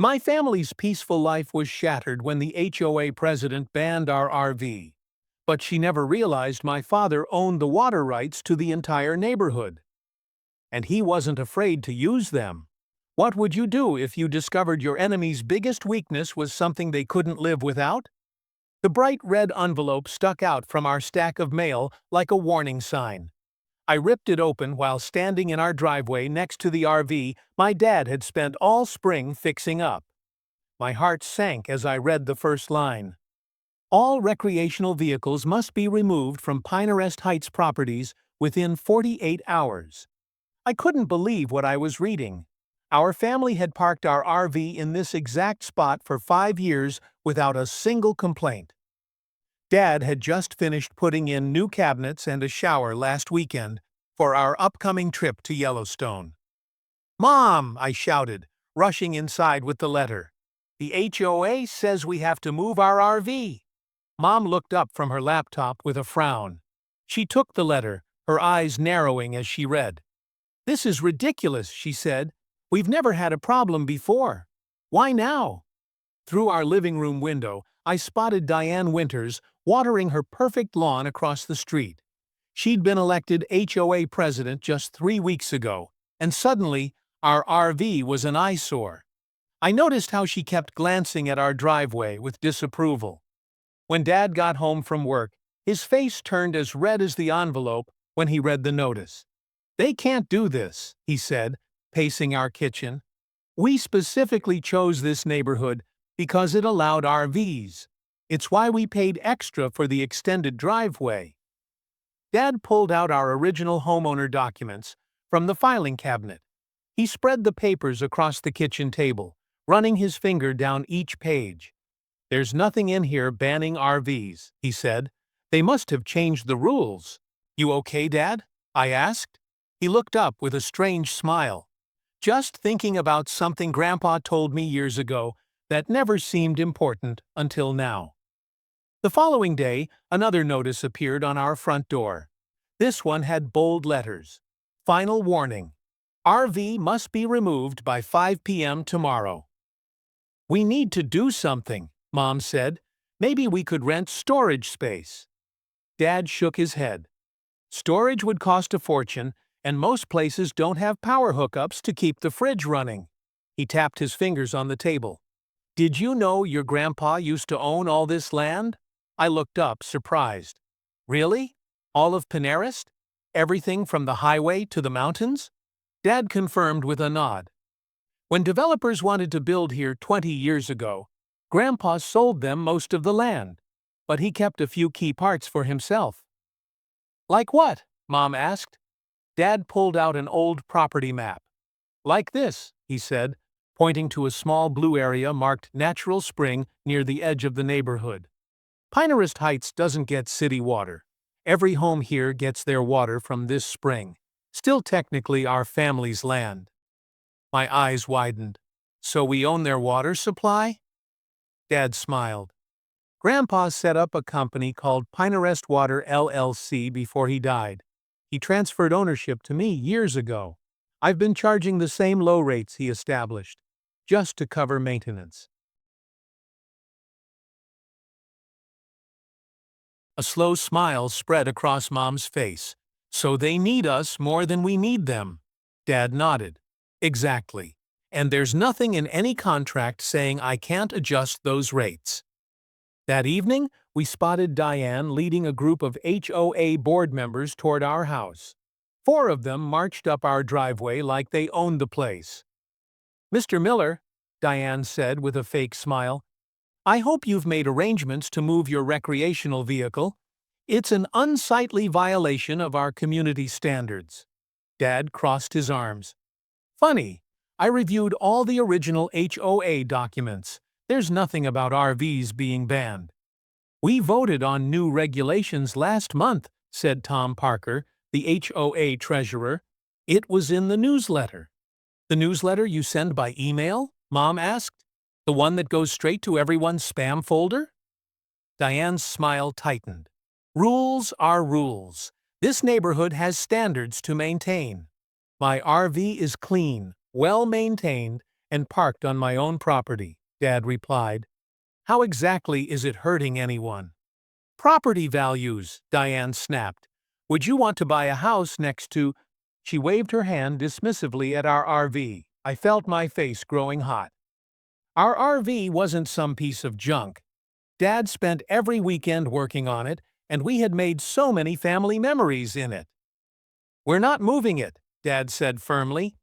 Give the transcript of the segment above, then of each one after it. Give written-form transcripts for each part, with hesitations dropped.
My family's peaceful life was shattered when the HOA president banned our RV. But she never realized my father owned the water rights to the entire neighborhood. And he wasn't afraid to use them. What would you do if you discovered your enemy's biggest weakness was something they couldn't live without? The bright red envelope stuck out from our stack of mail like a warning sign. I ripped it open while standing in our driveway next to the RV my dad had spent all spring fixing up. My heart sank as I read the first line. All recreational vehicles must be removed from Pinehurst Heights properties within 48 hours. I couldn't believe what I was reading. Our family had parked our RV in this exact spot for 5 years without a single complaint. Dad had just finished putting in new cabinets and a shower last weekend for our upcoming trip to Yellowstone. "Mom!" I shouted, rushing inside with the letter. "The HOA says we have to move our RV." Mom looked up from her laptop with a frown. She took the letter, her eyes narrowing as she read. "This is ridiculous," she said. "We've never had a problem before. Why now?" Through our living room window, I spotted Diane Winters watering her perfect lawn across the street. She'd been elected HOA president just 3 weeks ago, and suddenly, our RV was an eyesore. I noticed how she kept glancing at our driveway with disapproval. When Dad got home from work, his face turned as red as the envelope when he read the notice. "They can't do this," he said, pacing our kitchen. "We specifically chose this neighborhood because it allowed RVs. It's why we paid extra for the extended driveway." Dad pulled out our original homeowner documents from the filing cabinet. He spread the papers across the kitchen table, running his finger down each page. "There's nothing in here banning RVs," he said. "They must have changed the rules." "You okay, Dad?" I asked. He looked up with a strange smile. "Just thinking about something Grandpa told me years ago that never seemed important until now." The following day, another notice appeared on our front door. This one had bold letters. "Final warning. RV must be removed by 5 p.m. tomorrow." "We need to do something," Mom said. "Maybe we could rent storage space." Dad shook his head. "Storage would cost a fortune, and most places don't have power hookups to keep the fridge running." He tapped his fingers on the table. "Did you know your grandpa used to own all this land?" I looked up, surprised. "Really? All of Pinehurst? Everything from the highway to the mountains?" Dad confirmed with a nod. "When developers wanted to build here 20 years ago, Grandpa sold them most of the land, but he kept a few key parts for himself." "Like what?" Mom asked. Dad pulled out an old property map. "Like this," he said, pointing to a small blue area marked Natural Spring near the edge of the neighborhood. "Pinehurst Heights doesn't get city water. Every home here gets their water from this spring, still technically our family's land." My eyes widened. "So we own their water supply?" Dad smiled. "Grandpa set up a company called Pinehurst Water LLC before he died. He transferred ownership to me years ago. I've been charging the same low rates he established, just to cover maintenance." A slow smile spread across Mom's face. "So they need us more than we need them." Dad nodded. "Exactly. And there's nothing in any contract saying I can't adjust those rates." That evening, we spotted Diane leading a group of HOA board members toward our house. 4 of them marched up our driveway like they owned the place. "Mr. Miller," Diane said with a fake smile, "I hope you've made arrangements to move your recreational vehicle. It's an unsightly violation of our community standards." Dad crossed his arms. "Funny, I reviewed all the original HOA documents. There's nothing about RVs being banned." "We voted on new regulations last month," said Tom Parker, the HOA treasurer. "It was in the newsletter." "The newsletter you send by email?" Mom asked. "The one that goes straight to everyone's spam folder?" Diane's smile tightened. "Rules are rules. This neighborhood has standards to maintain. My RV is clean, well maintained, and parked on my own property, Dad replied. How exactly is it hurting anyone? Property values, Diane snapped. Would you want to buy a house next to… She waved her hand dismissively at our RV. I felt my face growing hot. Our RV wasn't some piece of junk. Dad spent every weekend working on it, and we had made so many family memories in it. We're not moving it, Dad said firmly,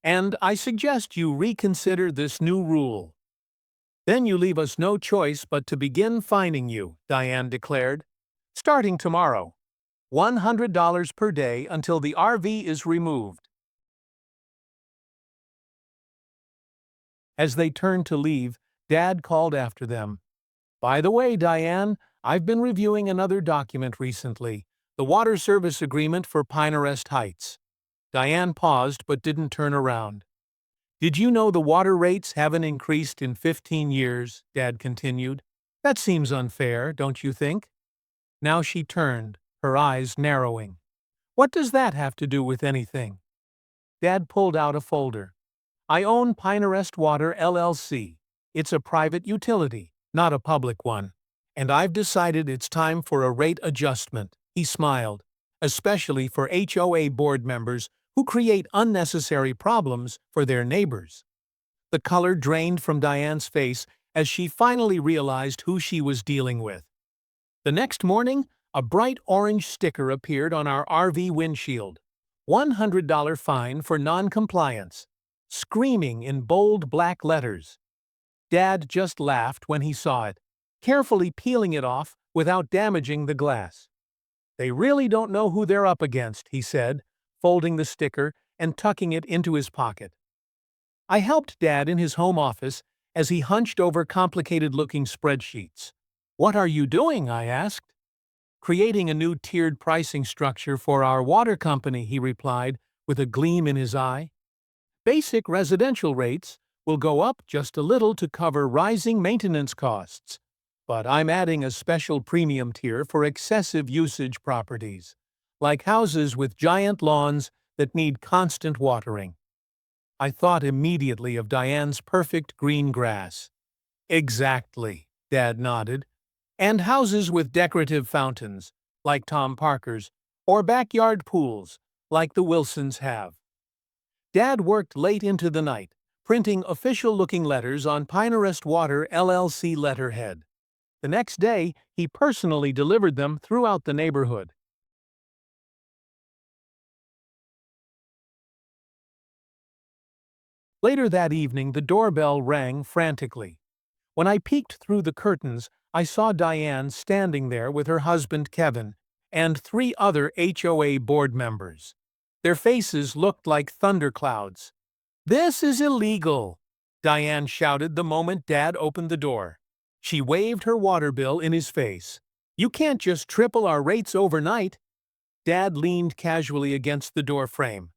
and I suggest you reconsider this new rule. Then you leave us no choice but to begin fining you, Diane declared. Starting tomorrow. $100 per day until the RV is removed. As they turned to leave, Dad called after them. By the way, Diane, I've been reviewing another document recently, the water service agreement for Pinehurst Heights. Diane paused but didn't turn around. Did you know the water rates haven't increased in 15 years? Dad continued. That seems unfair, don't you think? Now she turned, her eyes narrowing. What does that have to do with anything? Dad pulled out a folder. I own Pinehurst Water, LLC. It's a private utility, not a public one. And I've decided it's time for a rate adjustment, he smiled, especially for HOA board members who create unnecessary problems for their neighbors. The color drained from Diane's face as she finally realized who she was dealing with. The next morning, a bright orange sticker appeared on our RV windshield. $100 fine for non-compliance, screaming in bold black letters. Dad just laughed when he saw it, carefully peeling it off without damaging the glass. They really don't know who they're up against, he said, folding the sticker and tucking it into his pocket. I helped Dad in his home office as he hunched over complicated-looking spreadsheets. What are you doing? I asked. Creating a new tiered pricing structure for our water company, he replied, with a gleam in his eye. Basic residential rates will go up just a little to cover rising maintenance costs, but I'm adding a special premium tier for excessive usage properties, like houses with giant lawns that need constant watering. I thought immediately of Diane's perfect green grass. Exactly, Dad nodded. And houses with decorative fountains, like Tom Parker's, or backyard pools, like the Wilsons have. Dad worked late into the night, printing official-looking letters on Pinehurst Water LLC letterhead. The next day, he personally delivered them throughout the neighborhood. Later that evening, the doorbell rang frantically. When I peeked through the curtains, I saw Diane standing there with her husband Kevin and 3 other HOA board members. Their faces looked like thunderclouds. "This is illegal!" Diane shouted the moment Dad opened the door. She waved her water bill in his face. "You can't just triple our rates overnight." Dad leaned casually against the door frame.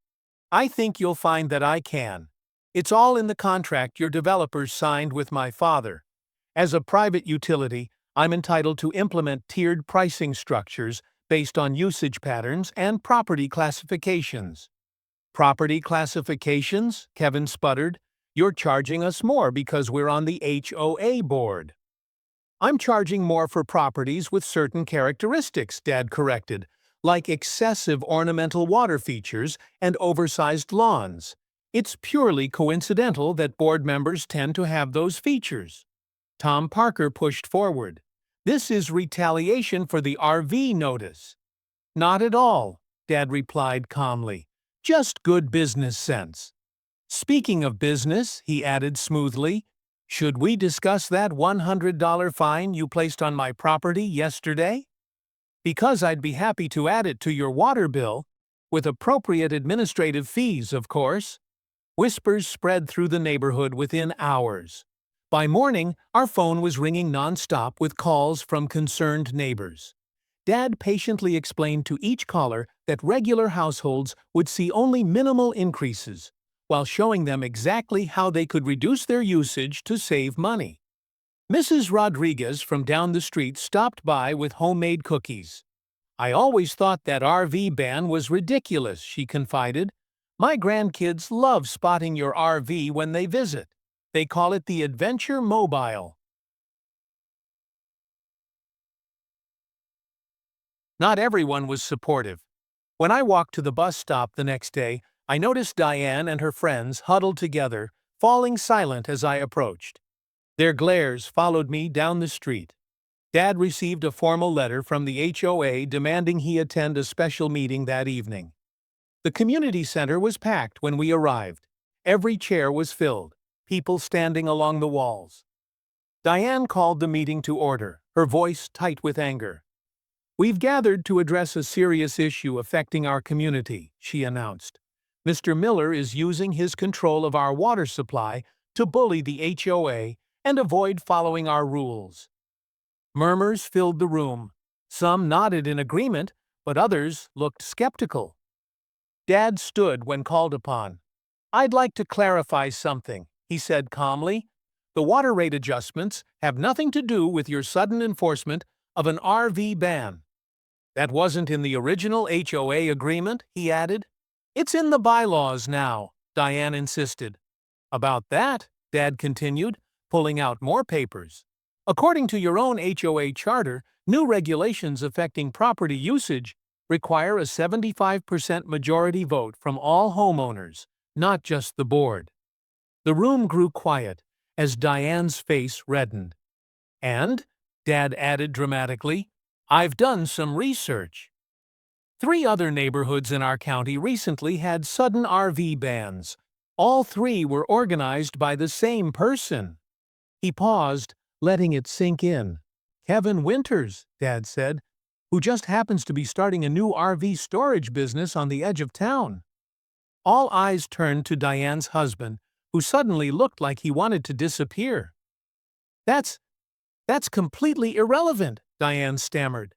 "I think you'll find that I can. It's all in the contract your developers signed with my father. As a private utility, I'm entitled to implement tiered pricing structures based on usage patterns and property classifications." "Property classifications?" Kevin sputtered. "You're charging us more because we're on the HOA board." "I'm charging more for properties with certain characteristics," Dad corrected, like excessive ornamental water features and oversized lawns. It's purely coincidental that board members tend to have those features. Tom Parker pushed forward. "This is retaliation for the RV notice." "Not at all," Dad replied calmly. "Just good business sense." "Speaking of business," he added smoothly, "should we discuss that $100 fine you placed on my property yesterday? Because I'd be happy to add it to your water bill, with appropriate administrative fees, of course." Whispers spread through the neighborhood within hours. By morning, our phone was ringing nonstop with calls from concerned neighbors. Dad patiently explained to each caller that regular households would see only minimal increases, while showing them exactly how they could reduce their usage to save money. Mrs. Rodriguez from down the street stopped by with homemade cookies. "I always thought that RV ban was ridiculous," she confided. "My grandkids love spotting your RV when they visit." They call it the Adventure Mobile. Not everyone was supportive. When I walked to the bus stop the next day, I noticed Diane and her friends huddled together, falling silent as I approached. Their glares followed me down the street. Dad received a formal letter from the HOA demanding he attend a special meeting that evening. The community center was packed when we arrived. Every chair was filled, people standing along the walls. Diane called the meeting to order, her voice tight with anger. "We've gathered to address a serious issue affecting our community," she announced. "Mr. Miller is using his control of our water supply to bully the HOA and avoid following our rules." Murmurs filled the room. Some nodded in agreement, but others looked skeptical. Dad stood when called upon. "I'd like to clarify something," he said calmly. "The water rate adjustments have nothing to do with your sudden enforcement of an RV ban." "That wasn't in the original HOA agreement," he added. "It's in the bylaws now," Diane insisted. "About that," Dad continued, pulling out more papers. "According to your own HOA charter, new regulations affecting property usage require a 75% majority vote from all homeowners, not just the board." The room grew quiet as Diane's face reddened. "And," Dad added dramatically, "I've done some research. 3 other neighborhoods in our county recently had sudden RV bans. All 3 were organized by the same person." He paused, letting it sink in. "Kevin Winters," Dad said, "who just happens to be starting a new RV storage business on the edge of town." All eyes turned to Diane's husband, who suddenly looked like he wanted to disappear. That's completely irrelevant," Diane stammered.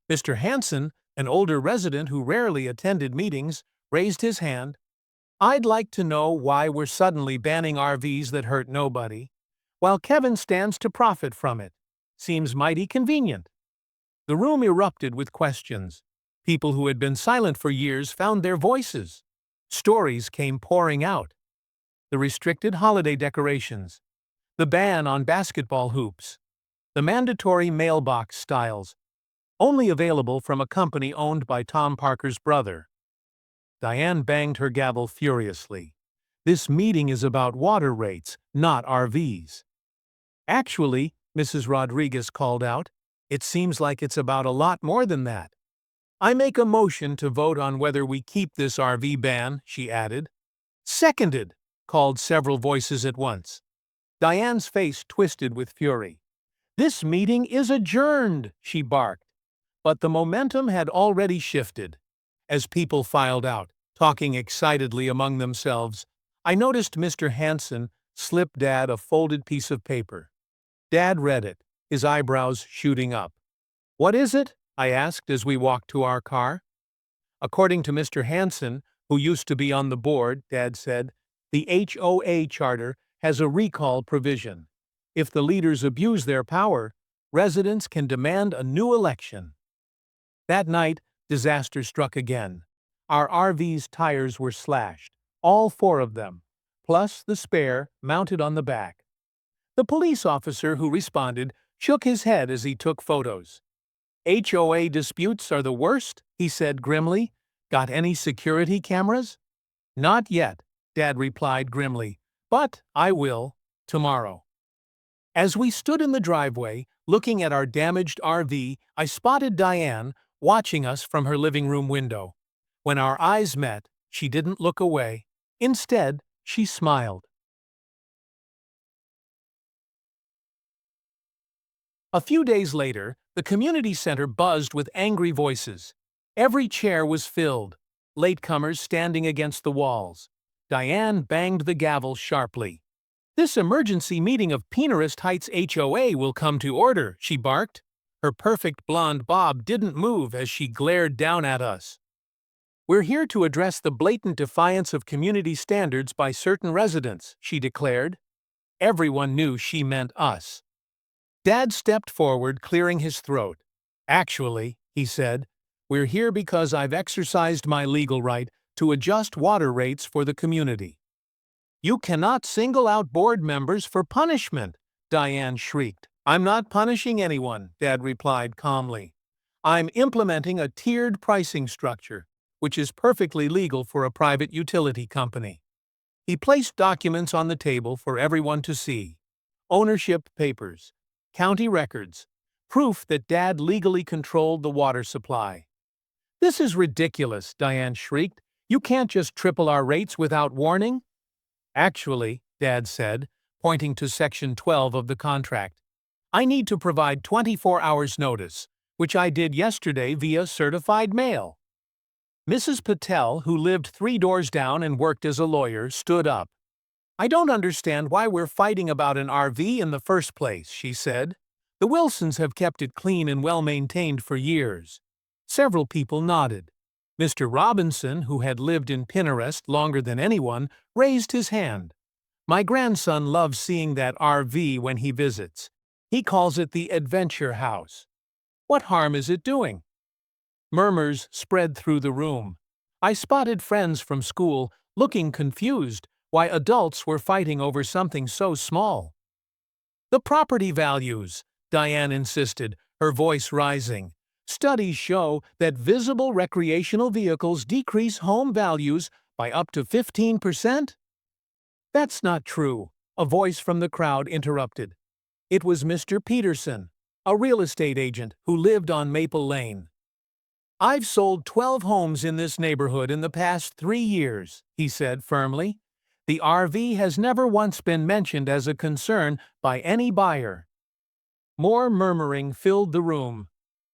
Mr. Hanson, an older resident who rarely attended meetings, raised his hand. "I'd like to know why we're suddenly banning RVs that hurt nobody, while Kevin stands to profit from it. Seems mighty convenient." The room erupted with questions. People who had been silent for years found their voices. Stories came pouring out. The restricted holiday decorations, the ban on basketball hoops, the mandatory mailbox styles, only available from a company owned by Tom Parker's brother. Diane banged her gavel furiously. "This meeting is about water rates, not RVs." "Actually," Mrs. Rodriguez called out, "it seems like it's about a lot more than that." "I make a motion to vote on whether we keep this RV ban," she added. "Seconded," called several voices at once. Diane's face twisted with fury. "This meeting is adjourned," she barked. But the momentum had already shifted. As people filed out, talking excitedly among themselves, I noticed Mr. Hanson slip Dad a folded piece of paper. Dad read it, his eyebrows shooting up. "What is it?" I asked as we walked to our car. "According to Mr. Hanson, who used to be on the board," Dad said, "the HOA charter has a recall provision. If the leaders abuse their power, residents can demand a new election." That night, disaster struck again. Our RV's tires were slashed, all 4 of them, plus the spare mounted on the back. The police officer who responded shook his head as he took photos. "HOA disputes are the worst," he said grimly. "Got any security cameras?" "Not yet," Dad replied grimly, "but I will, tomorrow." As we stood in the driveway, looking at our damaged RV, I spotted Diane watching us from her living room window. When our eyes met, she didn't look away. Instead, she smiled. A few days later, the community center buzzed with angry voices. Every chair was filled, latecomers standing against the walls. Diane banged the gavel sharply. "This emergency meeting of Pinehurst Heights HOA will come to order," she barked. Her perfect blonde bob didn't move as she glared down at us. "We're here to address the blatant defiance of community standards by certain residents," she declared. Everyone knew she meant us. Dad stepped forward, clearing his throat. "Actually," he said, "we're here because I've exercised my legal right to adjust water rates for the community." "You cannot single out board members for punishment," Diane shrieked. "I'm not punishing anyone," Dad replied calmly. "I'm implementing a tiered pricing structure, which is perfectly legal for a private utility company." He placed documents on the table for everyone to see: ownership papers, county records, proof that Dad legally controlled the water supply. "This is ridiculous," Diane shrieked. "You can't just triple our rates without warning." "Actually," Dad said, pointing to Section 12 of the contract, "I need to provide 24 hours notice, which I did yesterday via certified mail." Mrs. Patel, who lived 3 doors down and worked as a lawyer, stood up. "I don't understand why we're fighting about an RV in the first place," she said. "The Wilsons have kept it clean and well-maintained for years." Several people nodded. Mr. Robinson, who had lived in Pinterest longer than anyone, raised his hand. "My grandson loves seeing that RV when he visits. He calls it the Adventure House." "What harm is it doing?" Murmurs spread through the room. I spotted friends from school looking confused why adults were fighting over something so small. "The property values," Diane insisted, her voice rising. "Studies show that visible recreational vehicles decrease home values by up to 15%. "That's not true," a voice from the crowd interrupted. It was Mr. Peterson, a real estate agent who lived on Maple Lane. "I've sold 12 homes in this neighborhood in the past 3 years," he said firmly. "The RV has never once been mentioned as a concern by any buyer." More murmuring filled the room.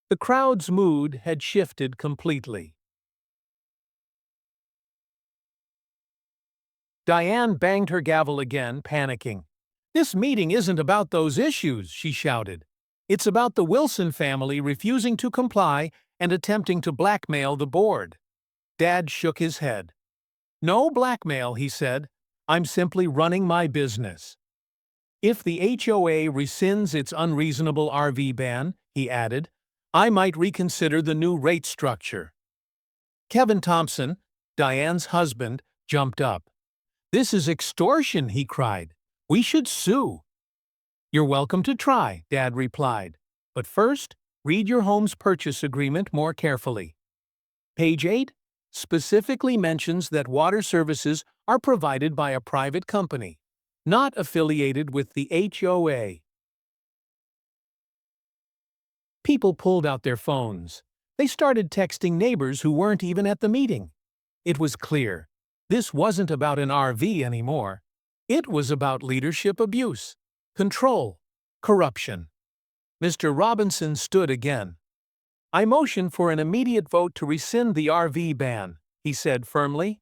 The crowd's mood had shifted completely. Diane banged her gavel again, panicking. "This meeting isn't about those issues," she shouted. "It's about the Wilson family refusing to comply and attempting to blackmail the board." Dad shook his head. "No blackmail," he said. "I'm simply running my business." "If the HOA rescinds its unreasonable RV ban," he added, "I might reconsider the new rate structure." Kevin Thompson, Diane's husband, jumped up. "This is extortion," he cried. "We should sue." "You're welcome to try," Dad replied. "But first, read your home's purchase agreement more carefully. Page 8 specifically mentions that water services are provided by a private company, not affiliated with the HOA. People pulled out their phones. They started texting neighbors who weren't even at the meeting. It was clear. This wasn't about an RV anymore. It was about leadership abuse, control, corruption. Mr. Robinson stood again. "I motion for an immediate vote to rescind the RV ban," he said firmly.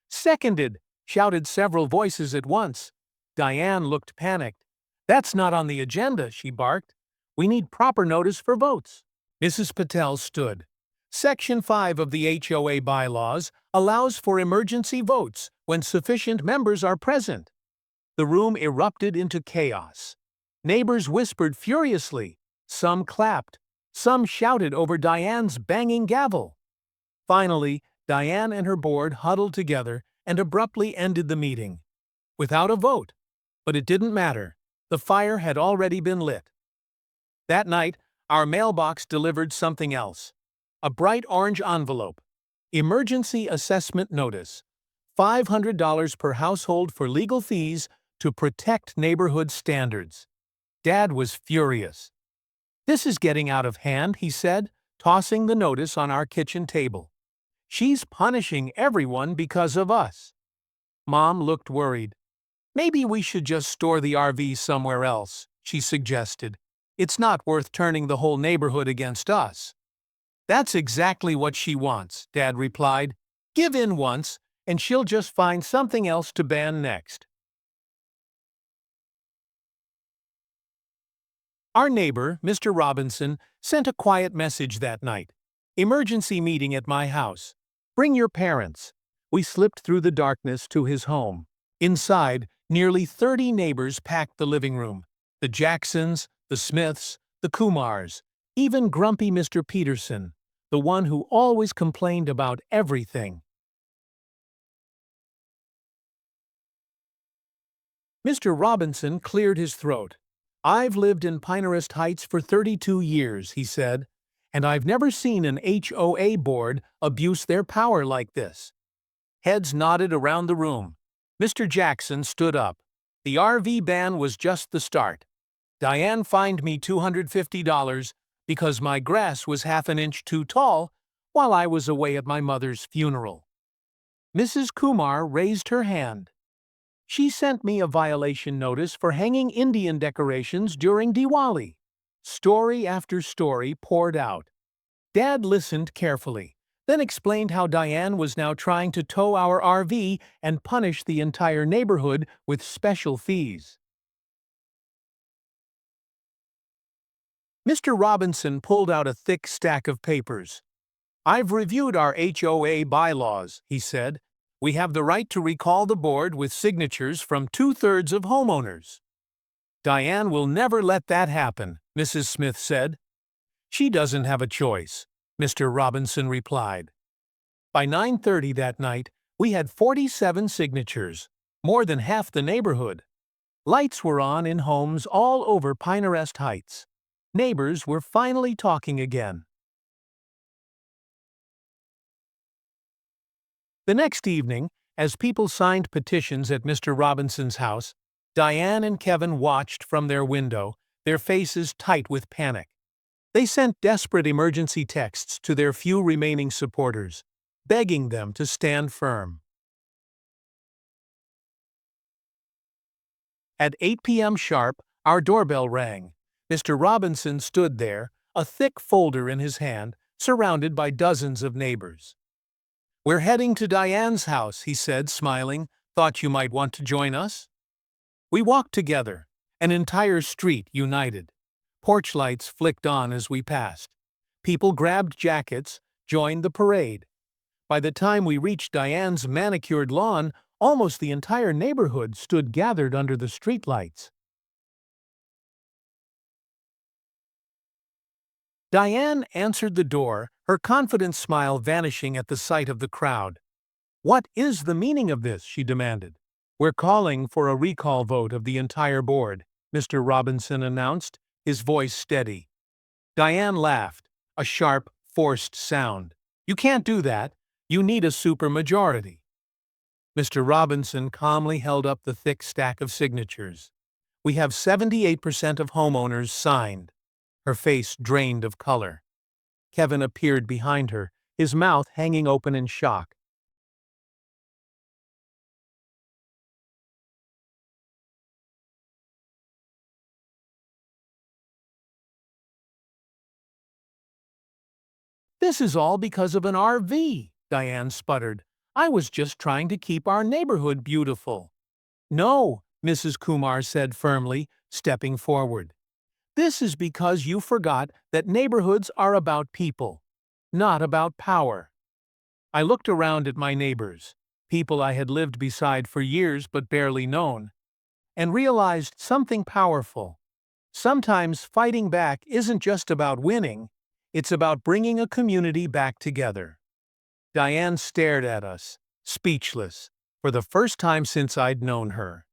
"Seconded," shouted several voices at once. Diane looked panicked. "That's not on the agenda," she barked. "We need proper notice for votes." Mrs. Patel stood. "Section 5 of the HOA bylaws allows for emergency votes when sufficient members are present." The room erupted into chaos. Neighbors whispered furiously. Some clapped. Some shouted over Diane's banging gavel. Finally, Diane and her board huddled together and abruptly ended the meeting. Without a vote. But it didn't matter. The fire had already been lit. That night, our mailbox delivered something else. A bright orange envelope. Emergency assessment notice. $500 per household for legal fees to protect neighborhood standards. Dad was furious. "This is getting out of hand," he said, tossing the notice on our kitchen table. "She's punishing everyone because of us." Mom looked worried. "Maybe we should just store the RV somewhere else," she suggested. "It's not worth turning the whole neighborhood against us." "That's exactly what she wants," Dad replied. "Give in once, and she'll just find something else to ban next." Our neighbor, Mr. Robinson, sent a quiet message that night. "Emergency meeting at my house. Bring your parents." We slipped through the darkness to his home. Inside, nearly 30 neighbors packed the living room. The Jacksons, the Smiths, the Kumars, even grumpy Mr. Peterson, the one who always complained about everything. Mr. Robinson cleared his throat. "I've lived in Pinehurst Heights for 32 years," he said, "and I've never seen an HOA board abuse their power like this." Heads nodded around the room. Mr. Jackson stood up. "The RV ban was just the start. Diane fined me $250 because my grass was half an inch too tall while I was away at my mother's funeral." Mrs. Kumar raised her hand. "She sent me a violation notice for hanging Indian decorations during Diwali." Story after story poured out. Dad listened carefully, then explained how Diane was now trying to tow our RV and punish the entire neighborhood with special fees. Mr. Robinson pulled out a thick stack of papers. "I've reviewed our HOA bylaws," he said. "We have the right to recall the board with signatures from 2/3 of homeowners." "Diane will never let that happen," Mrs. Smith said. "She doesn't have a choice," Mr. Robinson replied. By 9:30 that night, we had 47 signatures, more than half the neighborhood. Lights were on in homes all over Pinehurst Heights. Neighbors were finally talking again. The next evening, as people signed petitions at Mr. Robinson's house, Diane and Kevin watched from their window, their faces tight with panic. They sent desperate emergency texts to their few remaining supporters, begging them to stand firm. At 8 p.m. sharp, our doorbell rang. Mr. Robinson stood there, a thick folder in his hand, surrounded by dozens of neighbors. "We're heading to Diane's house," he said, smiling. "Thought you might want to join us?" We walked together, an entire street united. Porch lights flicked on as we passed. People grabbed jackets, joined the parade. By the time we reached Diane's manicured lawn, almost the entire neighborhood stood gathered under the streetlights. Diane answered the door, her confident smile vanishing at the sight of the crowd. "What is the meaning of this?" she demanded. "We're calling for a recall vote of the entire board," Mr. Robinson announced, his voice steady. Diane laughed, a sharp, forced sound. "You can't do that. You need a supermajority." Mr. Robinson calmly held up the thick stack of signatures. "We have 78% of homeowners signed." Her face drained of color. Kevin appeared behind her, his mouth hanging open in shock. "This is all because of an RV," Diane sputtered. "I was just trying to keep our neighborhood beautiful." "No," Mrs. Kumar said firmly, stepping forward. "This is because you forgot that neighborhoods are about people, not about power." I looked around at my neighbors, people I had lived beside for years but barely known, and realized something powerful. Sometimes fighting back isn't just about winning, it's about bringing a community back together. Diane stared at us, speechless, for the first time since I'd known her.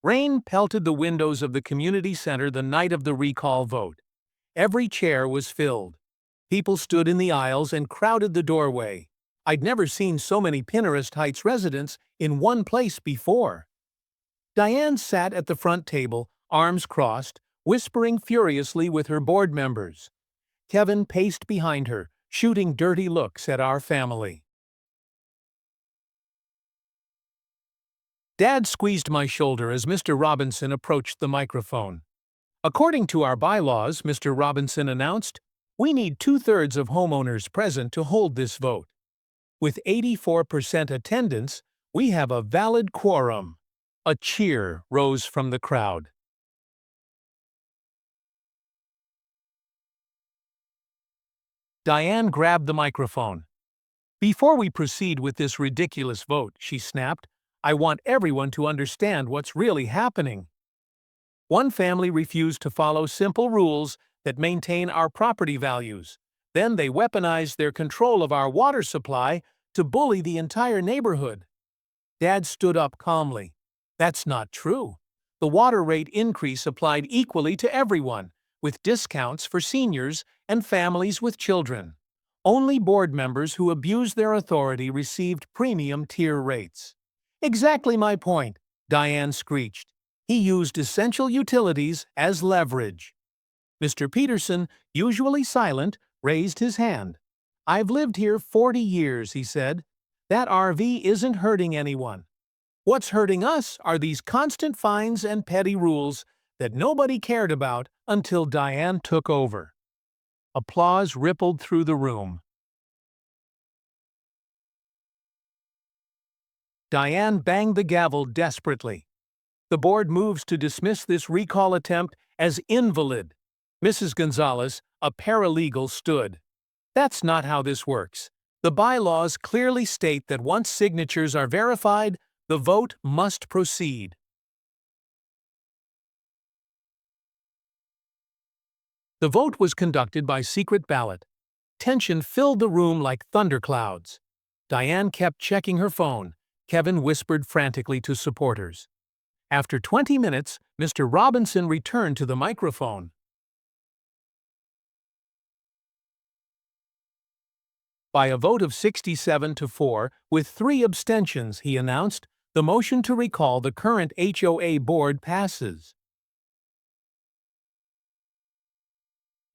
Rain pelted the windows of the community center the night of the recall vote. Every chair was filled. People stood in the aisles and crowded the doorway. I'd never seen so many Pinehurst Heights residents in one place before. Diane sat at the front table, arms crossed, whispering furiously with her board members. Kevin paced behind her, shooting dirty looks at our family. Dad squeezed my shoulder as Mr. Robinson approached the microphone. "According to our bylaws," Mr. Robinson announced, "we need 2/3 of homeowners present to hold this vote. With 84% attendance, we have a valid quorum." A cheer rose from the crowd. Diane grabbed the microphone. "Before we proceed with this ridiculous vote," she snapped, "I want everyone to understand what's really happening. One family refused to follow simple rules that maintain our property values. Then they weaponized their control of our water supply to bully the entire neighborhood. Dad stood up calmly. That's not true. The water rate increase applied equally to everyone, with discounts for seniors and families with children. Only board members who abused their authority received premium tier rates. Exactly my point, Diane screeched. He used essential utilities as leverage. Mr. Peterson, usually silent, raised his hand. I've lived here 40 years, he said. That RV isn't hurting anyone. What's hurting us are these constant fines and petty rules that nobody cared about until Diane took over. Applause rippled through the room. Diane banged the gavel desperately. The board moves to dismiss this recall attempt as invalid. Mrs. Gonzalez, a paralegal, stood. That's not how this works. The bylaws clearly state that once signatures are verified, the vote must proceed. The vote was conducted by secret ballot. Tension filled the room like thunderclouds. Diane kept checking her phone. Kevin whispered frantically to supporters. After 20 minutes, Mr. Robinson returned to the microphone. By a vote of 67-4, with 3 abstentions, he announced, the motion to recall the current HOA board passes.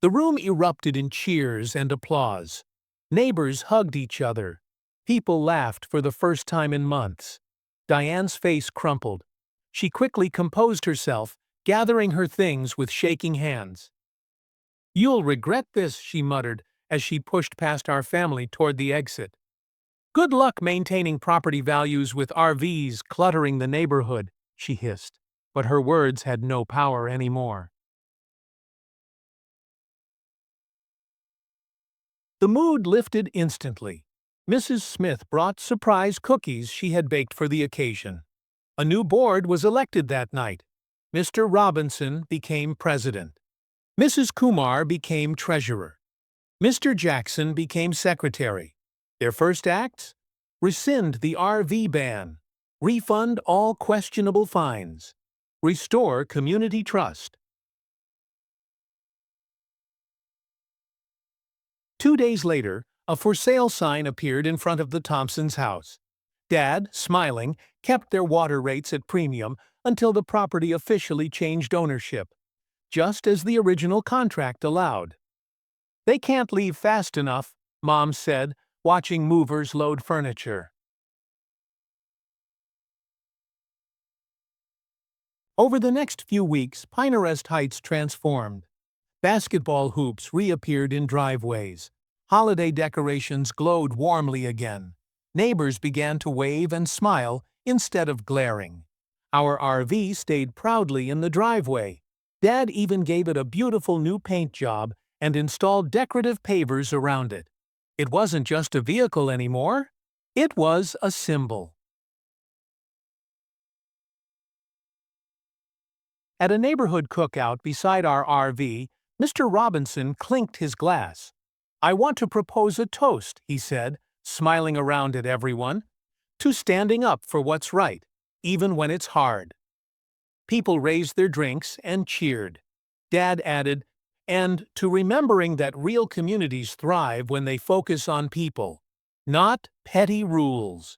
The room erupted in cheers and applause. Neighbors hugged each other. People laughed for the first time in months. Diane's face crumpled. She quickly composed herself, gathering her things with shaking hands. You'll regret this, she muttered, as she pushed past our family toward the exit. Good luck maintaining property values with RVs cluttering the neighborhood, she hissed, but her words had no power anymore. The mood lifted instantly. Mrs. Smith brought surprise cookies she had baked for the occasion. A new board was elected that night. Mr. Robinson became president. Mrs. Kumar became treasurer. Mr. Jackson became secretary. Their first acts? Rescind the RV ban. Refund all questionable fines. Restore community trust. 2 days later, a for sale sign appeared in front of the Thompsons' house. Dad, smiling, kept their water rates at premium until the property officially changed ownership, just as the original contract allowed. They can't leave fast enough, Mom said, watching movers load furniture. Over the next few weeks, Pinehurst Heights transformed. Basketball hoops reappeared in driveways. Holiday decorations glowed warmly again. Neighbors began to wave and smile instead of glaring. Our RV stayed proudly in the driveway. Dad even gave it a beautiful new paint job and installed decorative pavers around it. It wasn't just a vehicle anymore. It was a symbol. At a neighborhood cookout beside our RV, Mr. Robinson clinked his glass. I want to propose a toast, he said, smiling around at everyone, to standing up for what's right, even when it's hard. People raised their drinks and cheered. Dad added, and to remembering that real communities thrive when they focus on people, not petty rules.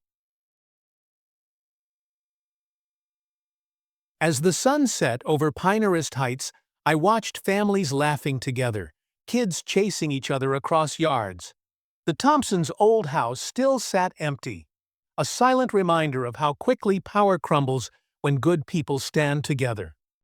As the sun set over Pinehurst Heights, I watched families laughing together, kids chasing each other across yards. The Thompsons' old house still sat empty, a silent reminder of how quickly power crumbles when good people stand together.